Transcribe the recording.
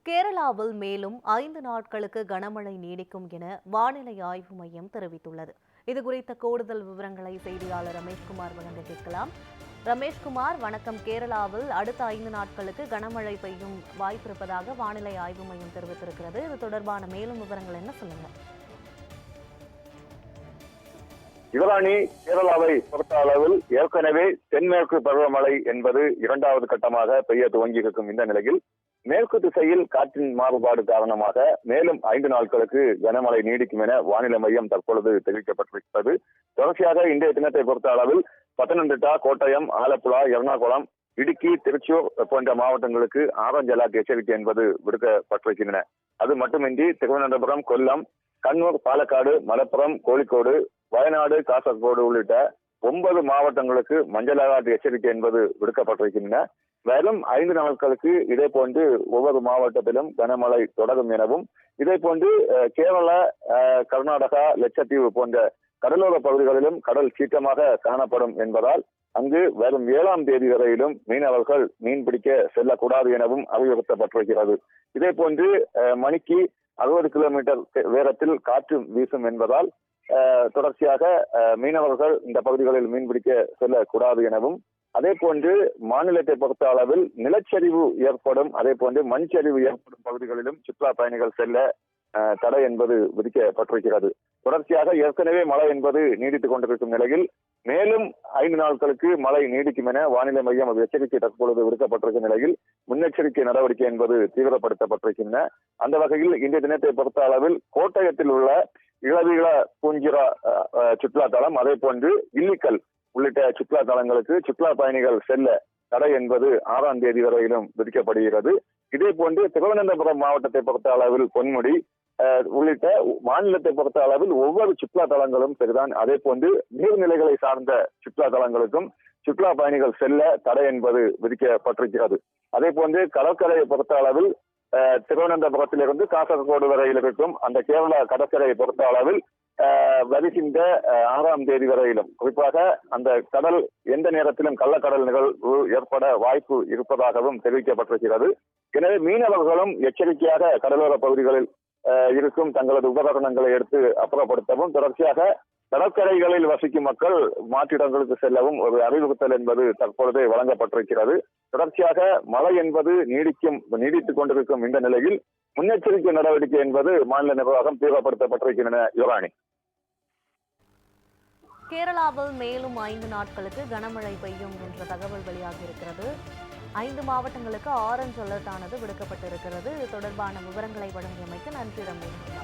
கேரளாவில் மேலும் 5 நாட்களுக்கு கனமழை நீடிக்கும் என வானிலை ஆய்வு மையம் தெரிவித்துள்ளது. இதுகுறித்த கூடுதல் விவரங்களை செய்தியாளர் ரமேஷ்குமார் வழங்க கேட்கலாம். ரமேஷ்குமார், வணக்கம். கேரளாவில் அடுத்த 5 நாட்களுக்கு கனமழை பெய்யும் வாய்ப்பு இருப்பதாக வானிலை ஆய்வு மையம் தெரிவித்திருக்கிறது. இது தொடர்பான மேலும் விவரங்கள் என்ன, சொல்லுங்க. யுவராணி, கேரளாவை பொறுத்த அளவில் ஏற்கனவே தென்மேற்கு பருவமழை என்பது 2வது கட்டமாக பெய்ய துவங்கியிருக்கும் இந்த நிலையில் மேற்கு திசையில் காற்றின் மாறுபாடு காரணமாக மேலும் 5 நாட்களுக்கு கனமழை நீடிக்கும் என வானிலை மையம் தற்பொழுது தெரிவிக்கப்பட்டிருக்கிறது. தொடர்ச்சியாக இன்றைய தினத்தை பொறுத்த அளவில் பத்தனந்திட்டா, கோட்டயம், ஆலப்புழா, எர்ணாகுளம், இடுக்கி, திருச்சூர் போன்ற மாவட்டங்களுக்கு ஆரஞ்சு அலர்ட் எச்சரிக்கை என்பது விடுக்கப்பட்டிருக்கின்றன. அது மட்டுமின்றி திருவனந்தபுரம், கொல்லம், கண்ணூர், பாலக்காடு, மலப்புரம், கோழிக்கோடு, வயநாடு, காசர்கோடு உள்ளிட்ட 9 மாவட்டங்களுக்கு மஞ்சள் அலர்ட் எச்சரிக்கை என்பது விடுக்கப்பட்டிருக்கின்றன. மேலும் 5 நாட்களுக்கு இதே போன்று ஒவ்வொரு மாவட்டத்திலும் கனமழை தொடரும் எனவும், இதே போன்று கேரளா, கர்நாடகா, லட்சத்தீவு போன்ற கடலோர பகுதிகளிலும் கடல் சீற்றமாக காணப்படும் என்பதால் அங்கு வரும் 7ஆம் தேதி வரையிலும் மீனவர்கள் மீன்பிடிக்க செல்லக்கூடாது எனவும் அறிவுறுத்தப்பட்டிருக்கிறது. இதே போன்று மணிக்கு 60 கிலோமீட்டர் வேகத்தில் காற்று வீசும் என்பதால் தொடர்ச்சியாக மீனவர்கள் இந்த பகுதிகளில் மீன்பிடிக்க செல்லக்கூடாது எனவும், அதே போன்று மாநிலத்தை பொறுத்த அளவில் நிலச்சரிவு ஏற்படும், அதே போன்று மண் சரிவு ஏற்படும் பகுதிகளிலும் சுற்றுலா பயணிகள் செல்ல தடை என்பது விதிக்கப்பட்டிருக்கிறது. தொடர்ச்சியாக ஏற்கனவே மழை என்பது நீடித்துக் கொண்டிருக்கும் நிலையில் மேலும் 5 நாட்களுக்கு மழை நீடிக்கும் என வானிலை மையம் எச்சரிக்கை தற்பொழுது விடுக்கப்பட்டிருக்கும் நிலையில் முன்னெச்சரிக்கை நடவடிக்கை என்பது தீவிரப்படுத்தப்பட்டிருக்கின்றன. அந்த வகையில் இன்றைய தினத்தை பொறுத்த அளவில் கோட்டயத்தில் உள்ள இளவீழ பூஞ்சிரா சுற்றுலா தலம், அதே போன்று இல்லிக்கல் உள்ளிட்ட சுற்றுலா தலங்களுக்கு சுற்றுலா பயணிகள் செல்ல தடை என்பது 6ஆம் தேதி வரையிலும் விதிக்கப்படுகிறது. இதே போன்று திருவனந்தபுரம் மாவட்டத்தை பொறுத்த அளவில் பொன்முடி உள்ளிட்ட மாநிலத்தை பொறுத்த அளவில் ஒவ்வொரு சுற்றுலா தலங்களும் சரிதான். அதே போன்று நீர்நிலைகளை சார்ந்த சுற்றுலா தலங்களுக்கும் சுற்றுலா பயணிகள் செல்ல தடை என்பது விதிக்கப்பட்டிருக்கிறது. அதே போன்று கடற்கரையை பொறுத்த அளவில் திருவனந்தபுரத்திலிருந்து காசர்கோடு வரையில் இருக்கும் அந்த கேரளா கடற்கரையை பொறுத்த அளவில் வருகின்ற 6ஆம் தேதி வரையிலும் குறிப்பாக அந்த கடல் எந்த நேரத்திலும் கள்ளக்கடல் நிகழ்வு ஏற்பட வாய்ப்பு இருப்பதாகவும் தெரிவிக்கப்பட்டிருக்கிறது. எனவே மீனவர்களும் எச்சரிக்கையாக கடலோர பகுதிகளில் இருக்கும் தங்களது உபகரணங்களை எடுத்து அப்புறப்படுத்தவும், தொடர்ச்சியாக கடற்கரைகளில் வசிக்கும் மக்கள் மாற்றிடங்களுக்கு செல்லவும் ஒரு அறிவுறுத்தல் என்பது தற்பொழுதே வழங்கப்பட்டிருக்கிறது. தொடர்ச்சியாக மழை என்பது நீடித்துக் கொண்டிருக்கும் இந்த நிலையில் முன்னெச்சரிக்கை நடவடிக்கை என்பது மாநில நிர்வாகம் தீவிரப்படுத்தப்பட்டிருக்கின்றன. யுவராணி, கேரளாவில் மேலும் 5 நாட்களுக்கு கனமழை பெய்யும் என்ற தகவல் வெளியாகி இருக்கிறது. 5 மாவட்டங்களுக்கு ஆரஞ்சு அலர்ட் ஆனது விடுக்கப்பட்டிருக்கிறது. இது தொடர்பான விவரங்களை வழங்கியமைக்கு நன்றி ரமேஷ்.